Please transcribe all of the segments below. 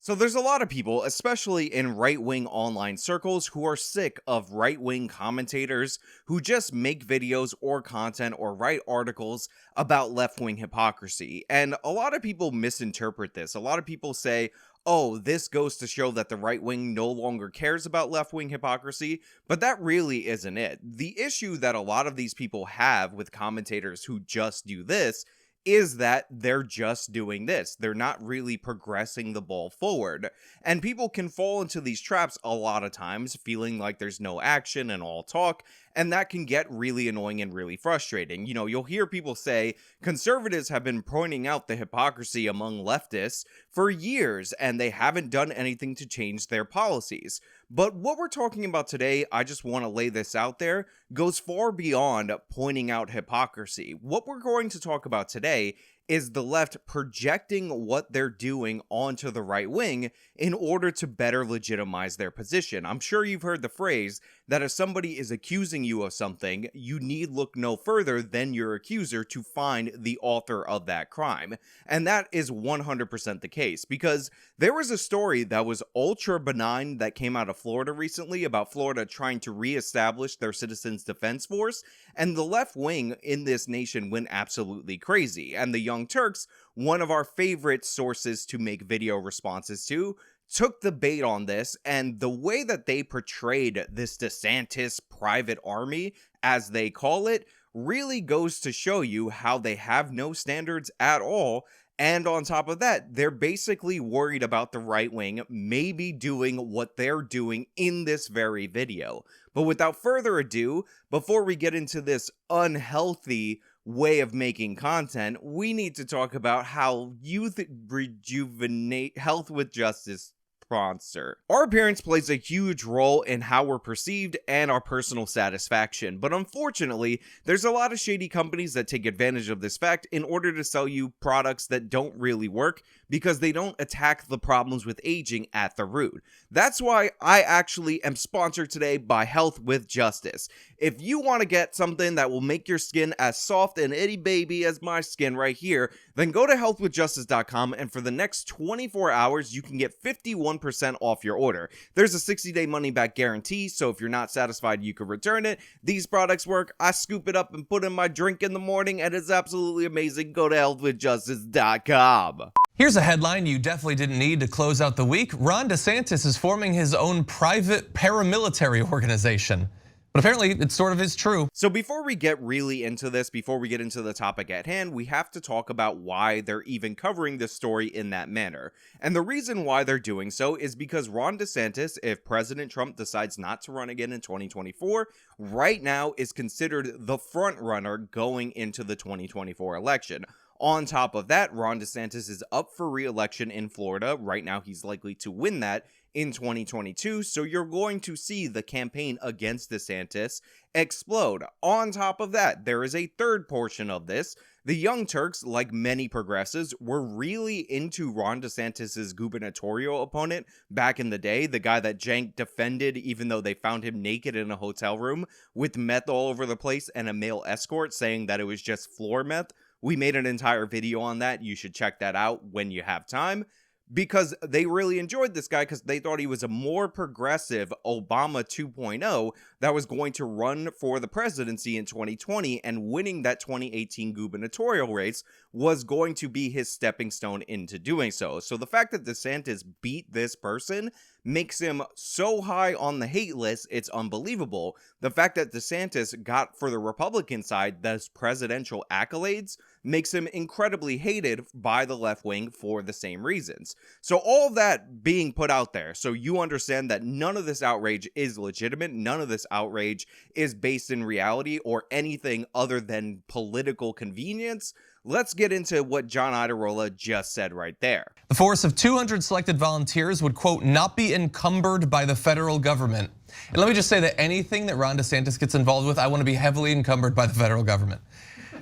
So there's a lot of people, especially in right-wing online circles, who are sick of right-wing commentators who just make videos or content or write articles about left-wing hypocrisy. And a lot of people misinterpret this. A lot of people say, oh, this goes to show that the right wing no longer cares about left-wing hypocrisy, but that really isn't it. The issue that a lot of these people have with commentators who just do this is that they're just doing this. They're not really progressing the ball forward. And people can fall into these traps a lot of times, feeling like there's no action and all talk, and that can get really annoying and really frustrating. You know, you'll hear people say, conservatives have been pointing out the hypocrisy among leftists for years, and they haven't done anything to change their policies. But what we're talking about today, I just want to lay this out there, goes far beyond pointing out hypocrisy. What we're going to talk about today is the left projecting what they're doing onto the right wing in order to better legitimize their position. I'm sure you've heard the phrase that if somebody is accusing you of something, you need look no further than your accuser to find the author of that crime. And that is 100% the case, because there was a story that was ultra benign that came out of Florida recently about Florida trying to reestablish their Citizens Defense Force, and the left wing in this nation went absolutely crazy. And the Young Turks, one of our favorite sources to make video responses to, took the bait on this, and the way that they portrayed this DeSantis private army, as they call it, really goes to show you how they have no standards at all. And on top of that, they're basically worried about the right wing maybe doing what they're doing in this very video. But without further ado, before we get into this unhealthy way of making content, we need to talk about how youth rejuvenate health with justice sponsor. Our appearance plays a huge role in how we're perceived and our personal satisfaction, but unfortunately, there's a lot of shady companies that take advantage of this fact in order to sell you products that don't really work because they don't attack the problems with aging at the root. That's why I actually am sponsored today by Health with Justice. If you want to get something that will make your skin as soft and itty baby as my skin right here, then go to healthwithjustice.com, and for the next 24 hours, you can get 51% off your order. There's a 60-day money-back guarantee, so if you're not satisfied, you can return it. These products work. I scoop it up and put in my drink in the morning, and it's absolutely amazing. Go to healthwithjustice.com. Here's a headline you definitely didn't need to close out the week. Ron DeSantis is forming his own private paramilitary organization. But apparently it sort of is true. So before we get really into this, before we get into the topic at hand, we have to talk about why they're even covering this story in that manner. And the reason why they're doing so is because Ron DeSantis, if President Trump decides not to run again in 2024, right now is considered the front runner going into the 2024 election. On top of that, Ron DeSantis is up for re-election in Florida. Right now, he's likely to win that in 2022, so you're going to see the campaign against DeSantis explode. On top of that, there is a third portion of this. The Young Turks, like many progressives, were really into Ron DeSantis' gubernatorial opponent back in the day, the guy that Cenk defended even though they found him naked in a hotel room with meth all over the place and a male escort saying that it was just floor meth. We made an entire video on that. You should check that out when you have time, because they really enjoyed this guy because they thought he was a more progressive Obama 2.0 that was going to run for the presidency in 2020, and winning that 2018 gubernatorial race was going to be his stepping stone into doing so. So the fact that DeSantis beat this person makes him so high on the hate list, it's unbelievable. The fact that DeSantis got, for the Republican side, those presidential accolades makes him incredibly hated by the left wing for the same reasons. So all that being put out there, so you understand that none of this outrage is legitimate, none of this outrage is based in reality or anything other than political convenience, let's get into what John Iadarola just said right there. The force of 200 selected volunteers would, quote, not be encumbered by the federal government. And let me just say that anything that Ron DeSantis gets involved with, I want to be heavily encumbered by the federal government.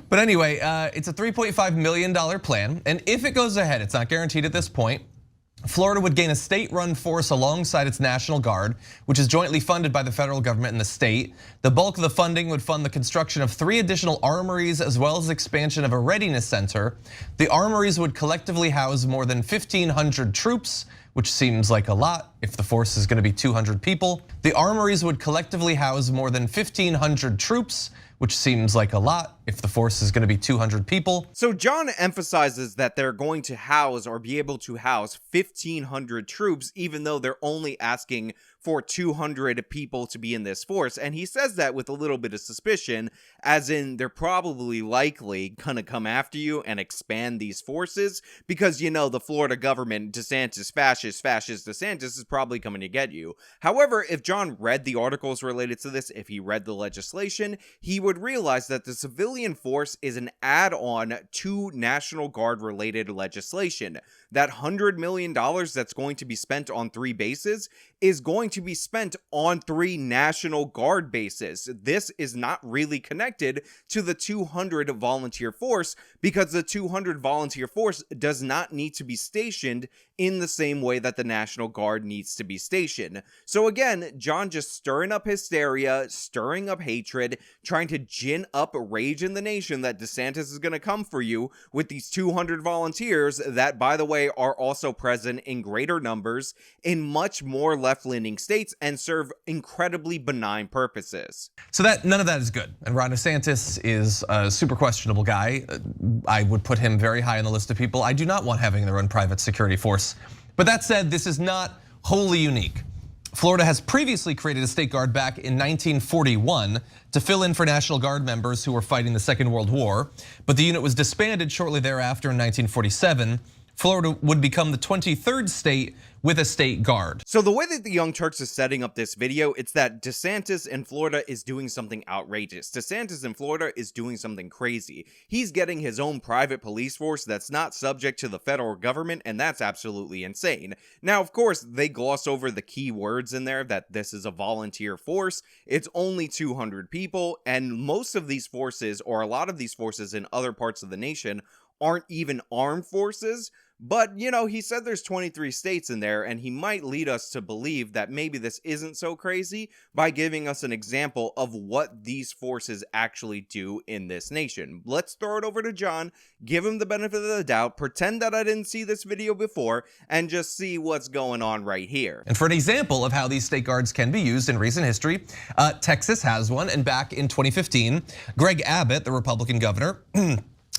But anyway, it's a $3.5 million plan, and if it goes ahead, it's not guaranteed at this point, Florida would gain a state-run force alongside its National Guard, which is jointly funded by the federal government and the state. The bulk of the funding would fund the construction of 3 additional armories, as well as expansion of a readiness center. The armories would collectively house more than 1,500 troops, which seems like a lot if the force is going to be 200 people. The armories would collectively house more than 1,500 troops, which seems like a lot if the force is going to be 200 people. So John emphasizes that they're going to house or be able to house 1,500 troops, even though they're only asking for 200 people to be in this force. And he says that with a little bit of suspicion, as in they're probably likely gonna come after you and expand these forces because, you know, the Florida government, DeSantis, fascist DeSantis, is probably coming to get you. However, if John read the articles related to this, if he read the legislation, he would realize that the civilian force is an add-on to National Guard related legislation. That $100 million that's going to be spent on 3 bases is going to be spent on 3 National Guard bases. This is not really connected to the 200 volunteer force because the 200 volunteer force does not need to be stationed in the same way that the National Guard needs to be stationed. So again, John just stirring up hysteria, stirring up hatred, trying to gin up rage in the nation that DeSantis is going to come for you with these 200 volunteers that, by the way, are also present in greater numbers in much more left-leaning states and serve incredibly benign purposes. So none of that is good. And Ron DeSantis is a super questionable guy. I would put him very high on the list of people I do not want having their own private security force. But that said, this is not wholly unique. Florida has previously created a state guard back in 1941 to fill in for National Guard members who were fighting the Second World War, but the unit was disbanded shortly thereafter in 1947. Florida would become the 23rd state with a state guard. So the way that the Young Turks is setting up this video, it's that DeSantis in Florida is doing something outrageous. DeSantis in Florida is doing something crazy. He's getting his own private police force that's not subject to the federal government, and that's absolutely insane. Now, of course, they gloss over the key words in there that this is a volunteer force. It's only 200 people, and most of these forces, or a lot of these forces in other parts of the nation, aren't even armed forces. But, you know, he said there's 23 states in there, and he might lead us to believe that maybe this isn't so crazy by giving us an example of what these forces actually do in this nation. Let's throw it over to John, give him the benefit of the doubt, pretend that I didn't see this video before, and just see what's going on right here. And for an example of how these state guards can be used in recent history, Texas has one, and back in 2015, Greg Abbott, the Republican governor,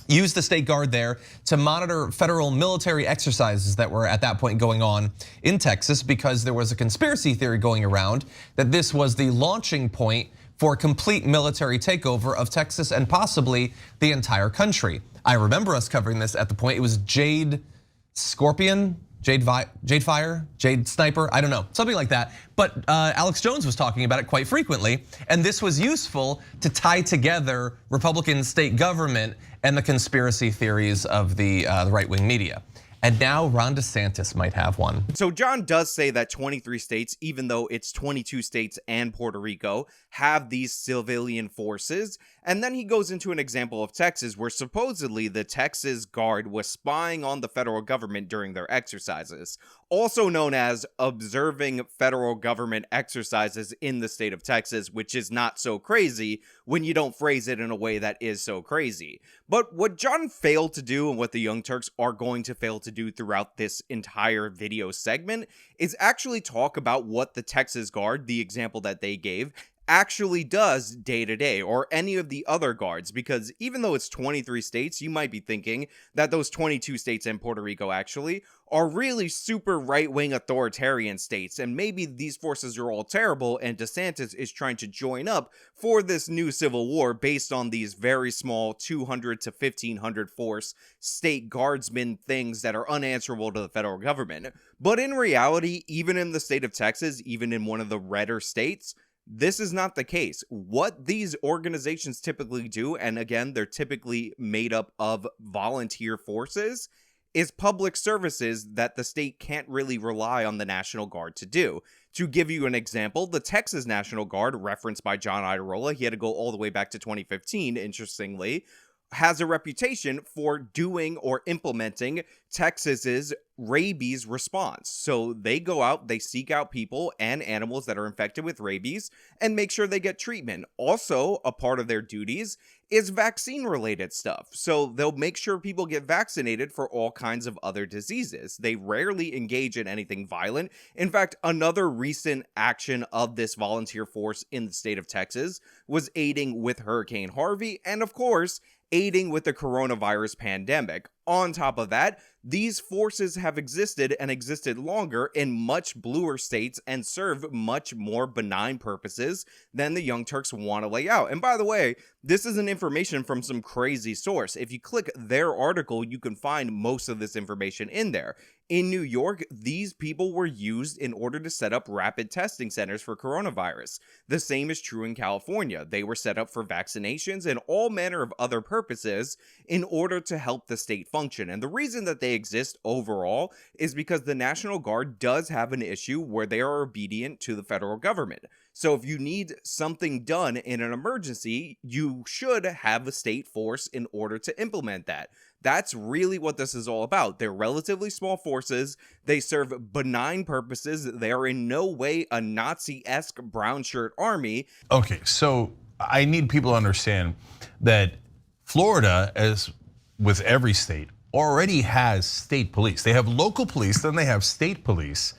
used the state guard there to monitor federal military exercises that were at that point going on in Texas because there was a conspiracy theory going around that this was the launching point for a complete military takeover of Texas and possibly the entire country. I remember us covering this at the point. It was Jade Scorpion, Jade Fire, Jade Sniper, I don't know, something like that. But Alex Jones was talking about it quite frequently, and this was useful to tie together Republican state government and the conspiracy theories of the right-wing media. And now Ron DeSantis might have one. So John does say that 23 states, even though it's 22 states and Puerto Rico, have these civilian forces. And then he goes into an example of Texas where supposedly the Texas Guard was spying on the federal government during their exercises, also known as observing federal government exercises in the state of Texas, which is not so crazy when you don't phrase it in a way that is so crazy. But what John failed to do, and what the Young Turks are going to fail to do throughout this entire video segment, is actually talk about what the Texas Guard, the example that they gave, actually does day to day, or any of the other guards, because even though it's 23 states, you might be thinking that those 22 states and Puerto Rico actually are really super right-wing authoritarian states, and maybe these forces are all terrible and DeSantis is trying to join up for this new civil war based on these very small 200 to 1,500 force state guardsmen things that are unanswerable to the federal government. But in reality, even in the state of Texas, even in one of the redder states, this is not the case. What these organizations typically do, and again, they're typically made up of volunteer forces, is public services that the state can't really rely on the National Guard to do. To give you an example, the Texas National Guard, referenced by John Iadarola, he had to go all the way back to 2015, interestingly, has a reputation for doing or implementing Texas's rabies response. So they go out, they seek out people and animals that are infected with rabies and make sure they get treatment. Also, a part of their duties is vaccine related stuff. So they'll make sure people get vaccinated for all kinds of other diseases. They rarely engage in anything violent. In fact, another recent action of this volunteer force in the state of Texas was aiding with Hurricane Harvey and, of course, aiding with the coronavirus pandemic. On top of that, these forces have existed and existed longer in much bluer states and serve much more benign purposes than the Young Turks want to lay out. And by the way, this isn't information from some crazy source. If you click their article, you can find most of this information in there. In New York, these people were used in order to set up rapid testing centers for coronavirus. The same is true in California. They were set up for vaccinations and all manner of other purposes in order to help the state function. And the reason that they exist overall is because the National Guard does have an issue where they are obedient to the federal government. So if you need something done in an emergency, you should have a state force in order to implement that. That's really what this is all about. They're relatively small forces. They serve benign purposes. They are in no way a Nazi-esque brown shirt army. Okay, so I need people to understand that Florida, as with every state, already has state police. They have local police, then they have state police,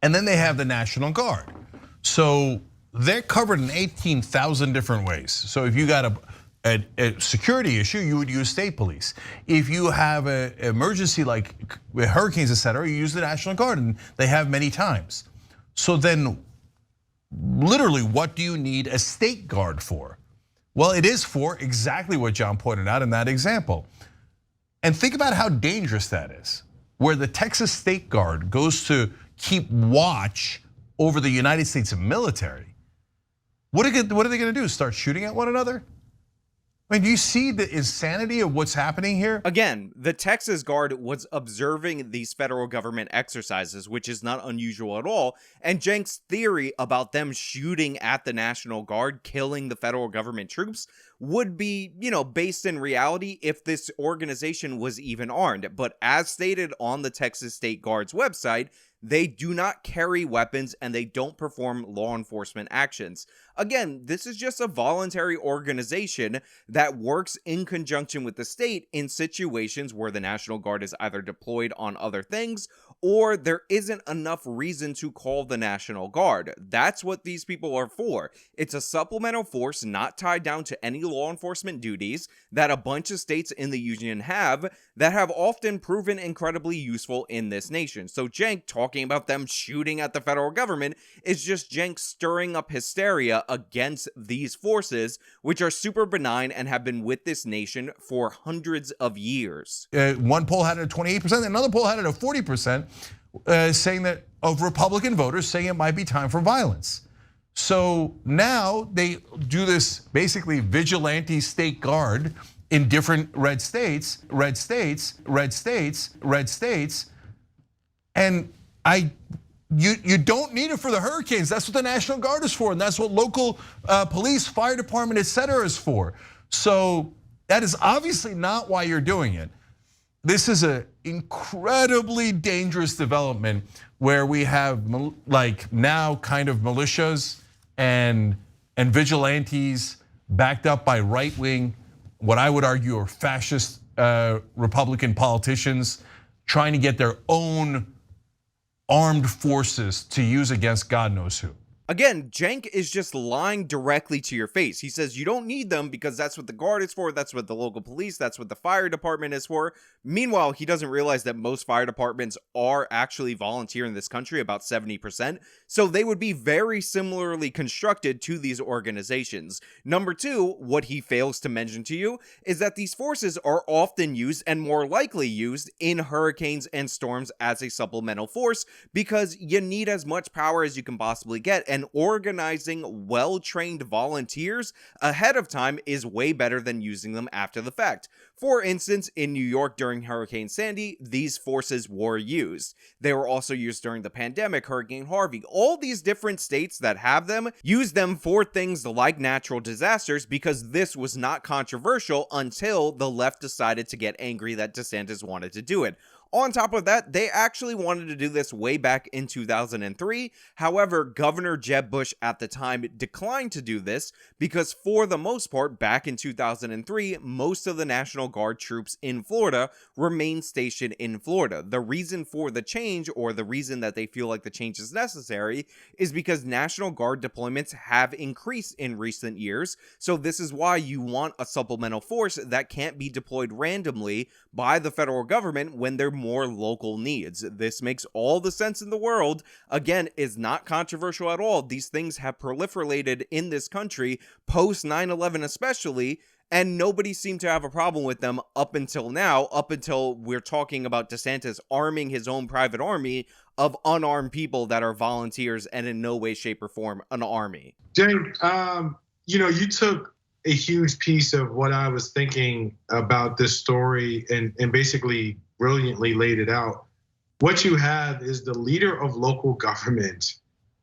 and then they have the National Guard. So they're covered in 18,000 different ways. So if you got a security issue, you would use state police. If you have an emergency like with hurricanes, etc., you use the National Guard, and they have many times. So then, literally, what do you need a state guard for? Well, it is for exactly what John pointed out in that example. And think about how dangerous that is, where the Texas State Guard goes to keep watch over the United States military. What are they going to do? Start shooting at one another? I mean, do you see the insanity of what's happening here? Again, the Texas Guard was observing these federal government exercises, which is not unusual at all. And Cenk's theory about them shooting at the National Guard, killing the federal government troops, would be, based in reality if this organization was even armed. But as stated on the Texas State Guard's website, they do not carry weapons and they don't perform law enforcement actions. Again, this is just a voluntary organization that works in conjunction with the state in situations where the National Guard is either deployed on other things or there isn't enough reason to call the National Guard. That's what these people are for. It's a supplemental force not tied down to any law enforcement duties that a bunch of states in the union have that have often proven incredibly useful in this nation. So Cenk talking about them shooting at the federal government is just Cenk stirring up hysteria against these forces, which are super benign and have been with this nation for hundreds of years. One poll had it at 28%, another poll had it at 40%, saying that of Republican voters saying it might be time for violence. So now they do this basically vigilante state guard in different red states, and you don't need it for the hurricanes. That's what the National Guard is for, and that's what local police, fire department, etc. is for. So that is obviously not why you're doing it. This is an incredibly dangerous development where we have like now kind of militias and vigilantes backed up by right-wing, what I would argue are fascist Republican politicians trying to get their own armed forces to use against God knows who. Again, Cenk is just lying directly to your face. He says you don't need them because that's what the Guard is for, that's what the local police, that's what the fire department is for. Meanwhile, he doesn't realize that most fire departments are actually volunteer in this country, about 70%. So they would be very similarly constructed to these organizations. Number two, what he fails to mention to you is that these forces are often used and more likely used in hurricanes and storms as a supplemental force because you need as much power as you can possibly get. And and organizing well-trained volunteers ahead of time is way better than using them after the fact. For instance, in New York during Hurricane Sandy, these forces were used. They were also used during the pandemic, Hurricane Harvey. All these different states that have them use them for things like natural disasters because this was not controversial until the left decided to get angry that DeSantis wanted to do it. On top of that, they actually wanted to do this way back in 2003. However, Governor Jeb Bush at the time declined to do this because for the most part, back in 2003, most of the National Guard troops in Florida remained stationed in Florida. The reason for the change, or the reason that they feel like the change is necessary, is because National Guard deployments have increased in recent years. So this is why you want a supplemental force that can't be deployed randomly by the federal government when they're more local needs. This makes all the sense in the world. Again, is not controversial at all. These things have proliferated in this country post 9/11 especially, and nobody seemed to have a problem with them up until now, up until we're talking about DeSantis arming his own private army of unarmed people that are volunteers and in no way, shape, or form an army. James, you took a huge piece of what I was thinking about this story and basically brilliantly laid it out. What you have is the leader of local government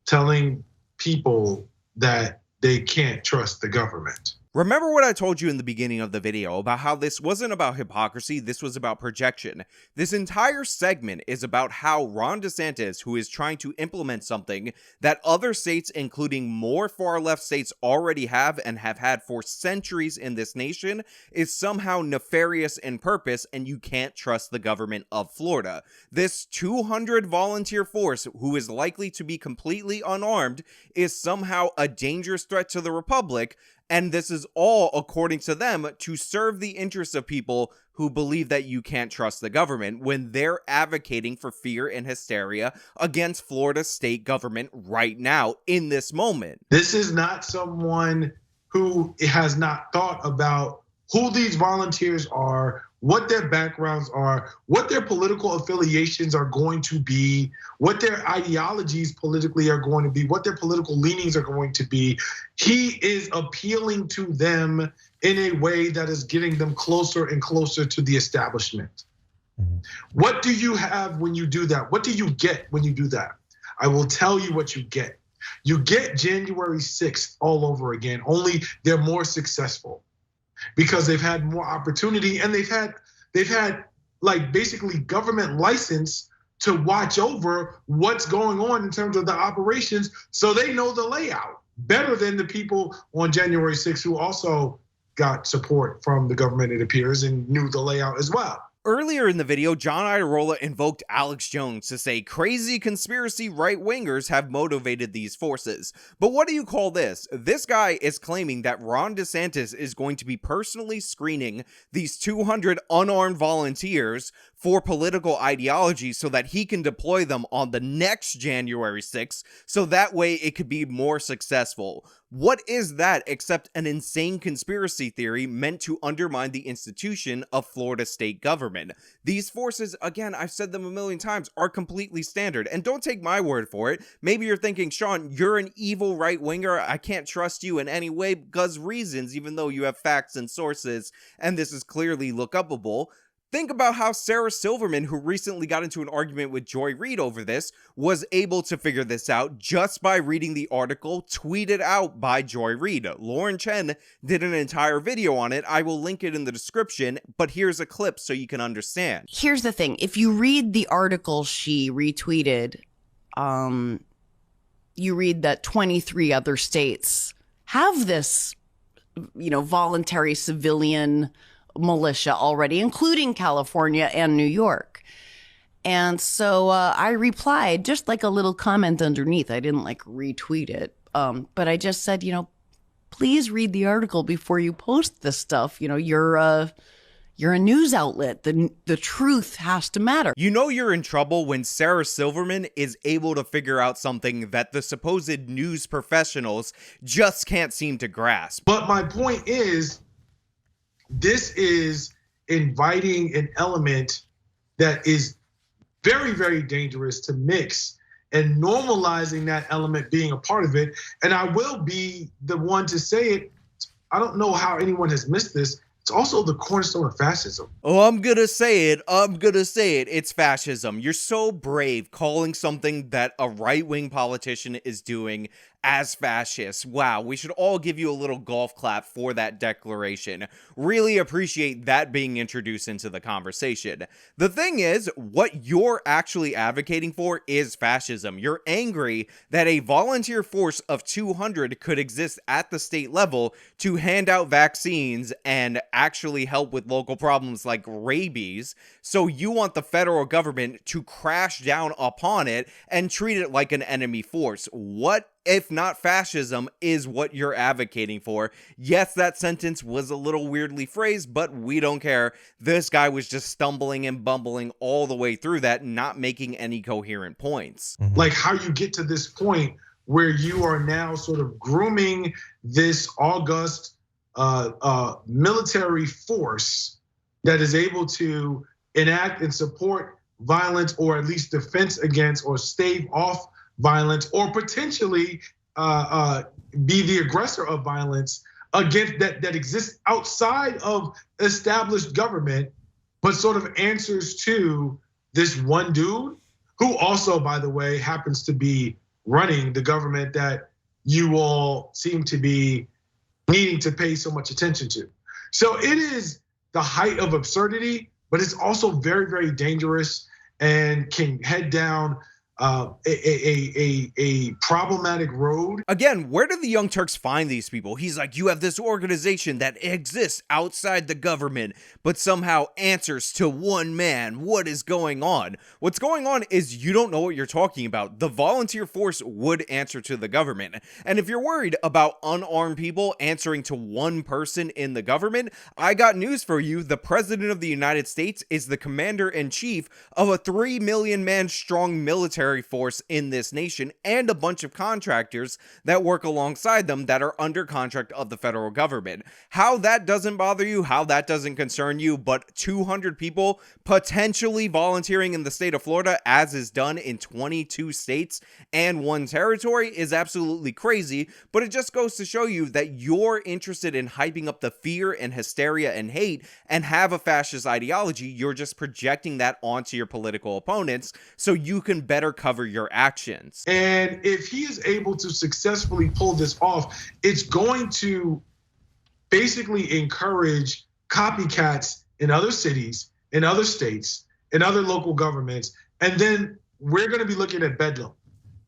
telling people that they can't trust the government. Remember what I told you in the beginning of the video about how this wasn't about hypocrisy, this was about projection. This entire segment is about how Ron DeSantis, who is trying to implement something that other states, including more far-left states, already have and have had for centuries in this nation, is somehow nefarious in purpose, and you can't trust the government of Florida. This 200 volunteer force, who is likely to be completely unarmed, is somehow a dangerous threat to the Republic. And this is all, according to them, to serve the interests of people who believe that you can't trust the government when they're advocating for fear and hysteria against Florida state government right now in this moment. This is not someone who has not thought about who these volunteers are, what their backgrounds are, what their political affiliations are going to be, what their ideologies politically are going to be, what their political leanings are going to be. He is appealing to them in a way that is getting them closer and closer to the establishment. What do you have when you do that? What do you get when you do that? I will tell you what you get. You get January 6th all over again, only they're more successful. Because they've had more opportunity and they've had like basically government license to watch over what's going on in terms of the operations, so they know the layout better than the people on January 6th who also got support from the government, it appears, and knew the layout as well. Earlier in the video, John Iadarola invoked Alex Jones to say crazy conspiracy right-wingers have motivated these forces. But what do you call this? This guy is claiming that Ron DeSantis is going to be personally screening these 200 unarmed volunteers for political ideology so that he can deploy them on the next January 6th, so that way it could be more successful. What is that except an insane conspiracy theory meant to undermine the institution of Florida state government? These forces, again, I've said them a million times, are completely standard. And don't take my word for it. Maybe you're thinking, Sean, you're an evil right-winger. I can't trust you in any way because reasons, even though you have facts and sources, and this is clearly look-upable. Think about how Sarah Silverman, who recently got into an argument with Joy Reid over this, was able to figure this out just by reading the article tweeted out by Joy Reid. Lauren Chen did an entire video on it. I will link it in the description, but here's a clip so you can understand. Here's the thing. If you read the article she retweeted, you read that 23 other states have this, voluntary civilian militia already, including California and New York. And so I replied, just like a little comment underneath. I didn't retweet it, but I just said, please read the article before you post this stuff. You're a news outlet. The truth has to matter. You're in trouble when Sarah Silverman is able to figure out something that the supposed news professionals just can't seem to grasp. But my point is, this is inviting an element that is very, very dangerous to mix and normalizing that element being a part of it. And I will be the one to say it. I don't know how anyone has missed this. It's also the cornerstone of fascism. Oh, I'm gonna say it. It's fascism. You're so brave calling something that a right-wing politician is doing as fascist. Wow, we should all give you a little golf clap for that declaration. Really appreciate that being introduced into the conversation. The thing is, what you're actually advocating for is fascism. You're angry that a volunteer force of 200 could exist at the state level to hand out vaccines and actually help with local problems like rabies. So you want the federal government to crash down upon it and treat it like an enemy force. What if not fascism is what you're advocating for? Yes, that sentence was a little weirdly phrased, but we don't care. This guy was just stumbling and bumbling all the way through that, not making any coherent points. Like how you get to this point where you are now sort of grooming this august military force that is able to enact and support violence, or at least defense against or stave off violence, or potentially be the aggressor of violence against that exists outside of established government, but sort of answers to this one dude who also, by the way, happens to be running the government that you all seem to be needing to pay so much attention to. So it is the height of absurdity, but it's also very, very dangerous and can head down a problematic road. Again, where do the Young Turks find these people? He's like, you have this organization that exists outside the government, but somehow answers to one man. What is going on? What's going on is you don't know what you're talking about. The volunteer force would answer to the government. And if you're worried about unarmed people answering to one person in the government, I got news for you. The President of the United States is the commander-in-chief of a 3 million man strong military force in this nation, and a bunch of contractors that work alongside them that are under contract of the federal government. How that doesn't bother you, how that doesn't concern you, but 200 people potentially volunteering in the state of Florida, as is done in 22 states and 1 territory, is absolutely crazy. But it just goes to show you that you're interested in hyping up the fear and hysteria and hate and have a fascist ideology. You're just projecting that onto your political opponents so you can better cover your actions. And if he is able to successfully pull this off, it's going to basically encourage copycats in other cities, in other states, in other local governments. And then we're going to be looking at bedlam.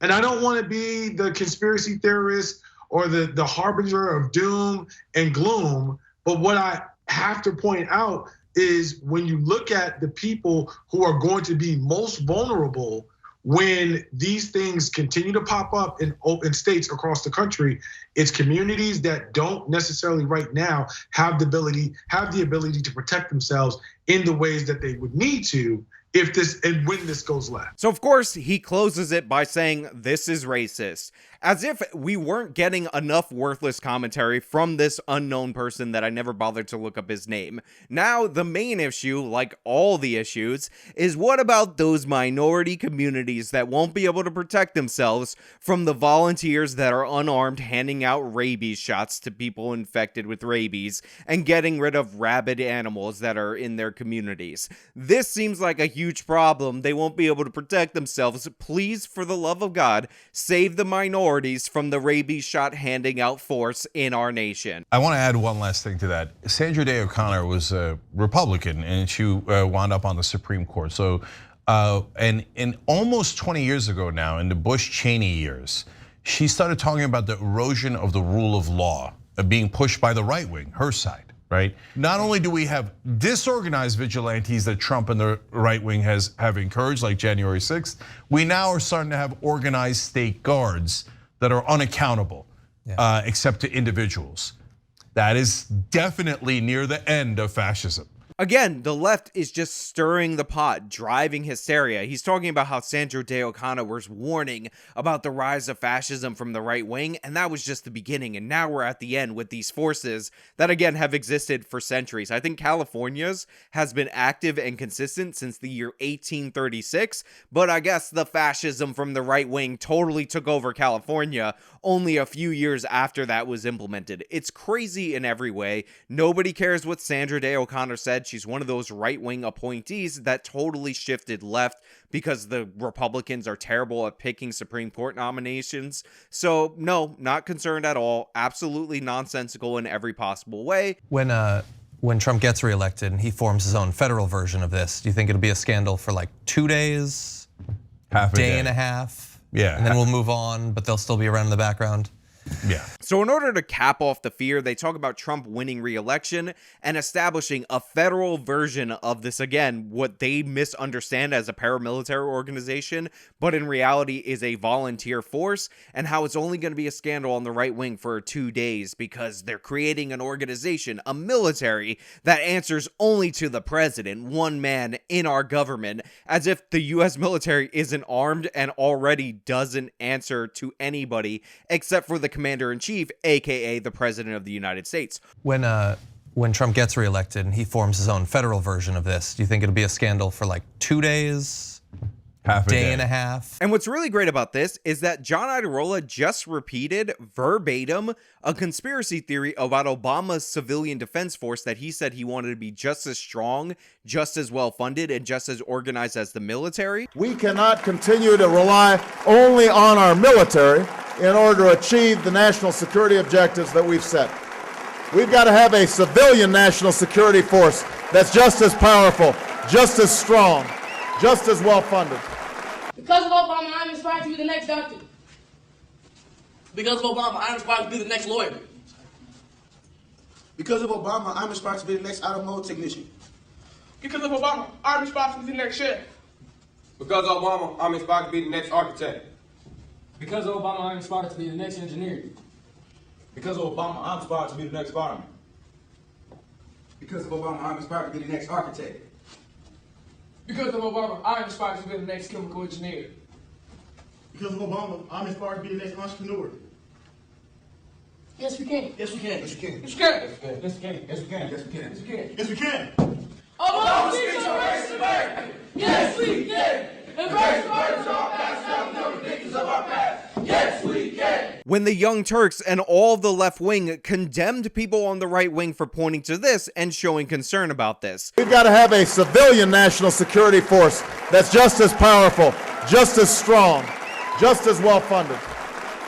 And I don't want to be the conspiracy theorist or the harbinger of doom and gloom, but what I have to point out is when you look at the people who are going to be most vulnerable when these things continue to pop up in states across the country, it's communities that don't necessarily right now have the ability to protect themselves in the ways that they would need to if this and when this goes left. So of course he closes it by saying this is racist, as if we weren't getting enough worthless commentary from this unknown person that I never bothered to look up his name. Now the main issue, like all the issues, is what about those minority communities that won't be able to protect themselves from the volunteers that are unarmed handing out rabies shots to people infected with rabies and getting rid of rabid animals that are in their communities? This seems like a huge problem. They won't be able to protect themselves. Please, for the love of God, save the minorities from the rabies shot handing out force in our nation. I want to add one last thing to that. Sandra Day O'Connor was a Republican and she wound up on the Supreme Court. So, and in almost 20 years ago now, in the Bush-Cheney years, she started talking about the erosion of the rule of law being pushed by the right wing, her side. Right? Not only do we have disorganized vigilantes that Trump and the right wing have encouraged, like January 6th, we now are starting to have organized state guards that are unaccountable, except to individuals. That is definitely near the end of fascism. Again, the left is just stirring the pot, driving hysteria. He's talking about how Sandra Day O'Connor was warning about the rise of fascism from the right wing, and that was just the beginning, and now we're at the end with these forces that, again, have existed for centuries. I think California's has been active and consistent since the year 1836, but I guess the fascism from the right wing totally took over California only a few years after that was implemented. It's crazy in every way. Nobody cares what Sandra Day O'Connor said. She's one of those right-wing appointees that totally shifted left because the Republicans are terrible at picking Supreme Court nominations. So no, not concerned at all. Absolutely nonsensical in every possible way. When Trump gets reelected and he forms his own federal version of this, do you think it'll be a scandal for like 2 days, half a day and a half? Yeah. And then we'll move on, but they'll still be around in the background. Yeah. So in order to cap off the fear, they talk about Trump winning re-election and establishing a federal version of this, again, what they misunderstand as a paramilitary organization, but in reality is a volunteer force, and how it's only going to be a scandal on the right wing for 2 days because they're creating an organization, a military, that answers only to the president, one man in our government, as if the US military isn't armed and already doesn't answer to anybody except for the commander-in-chief, aka the president of the United States. When Trump gets reelected and he forms his own federal version of this, do you think it'll be a scandal for like 2 days, half a day and a half? And what's really great about this is that John Iadarola just repeated verbatim a conspiracy theory about Obama's civilian defense force that he said he wanted to be just as strong, just as well funded, and just as organized as the military. We cannot continue to rely only on our military in order to achieve the national security objectives that we've set. We've got to have a civilian national security force that's just as powerful, just as strong, just as well funded. Because of Obama, I'm inspired to be the next doctor. Because of Obama, I'm inspired to be the next lawyer. Because of Obama, I'm inspired to be the next automotive technician. Because of Obama, I'm inspired to be the next chef. Because of Obama, I'm inspired to be the next architect. Because of Obama, I'm inspired to be the next engineer. Because of Obama, I'm inspired to be the next fireman. Because of Obama, I'm inspired to be the next architect. Because of Obama, I'm inspired to be the next chemical engineer. Because of Obama, I'm inspired to be the next entrepreneur. Yes, we can. Yes, we can. Yes, we can. Yes, we can. Yes, we can. Yes, we can. Yes, we can. Yes, we can. Yes, we can. Obama speaks on race America. Yes, we can. Embrace the burdens of our past, now the ridiculous of our past. Yes, we can. When the Young Turks and all of the left wing condemned people on the right wing for pointing to this and showing concern about this. We've got to have a civilian national security force that's just as powerful, just as strong, just as well funded.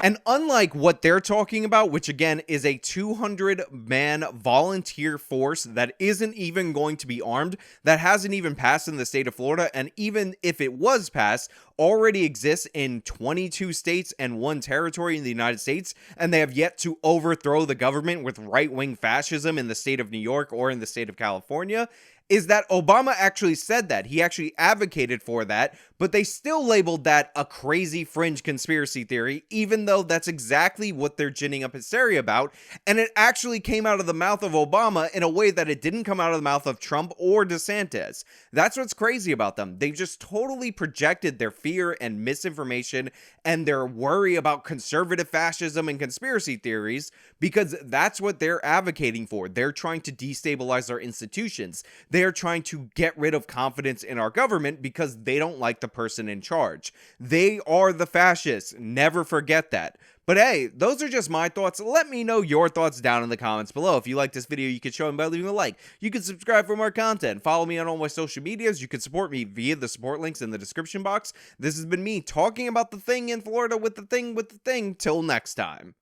And unlike what they're talking about, which again is a 200-man volunteer force that isn't even going to be armed, that hasn't even passed in the state of Florida, and even if it was passed, already exists in 22 states and 1 territory in the United States, and they have yet to overthrow the government with right-wing fascism in the state of New York or in the state of California, is that Obama actually said that. He actually advocated for that, but they still labeled that a crazy fringe conspiracy theory, even though that's exactly what they're ginning up hysteria about, and it actually came out of the mouth of Obama in a way that it didn't come out of the mouth of Trump or DeSantis. That's what's crazy about them. They just totally projected their fear and misinformation and their worry about conservative fascism and conspiracy theories because that's what they're advocating for. They're trying to destabilize our institutions. They are trying to get rid of confidence in our government because they don't like the person in charge. They are the fascists. Never forget that. But hey, those are just my thoughts. Let me know your thoughts down in the comments below. If you like this video, you can show them by leaving a like. You can subscribe for more content. Follow me on all my social medias. You can support me via the support links in the description box. This has been me talking about the thing in Florida with the thing. Till next time.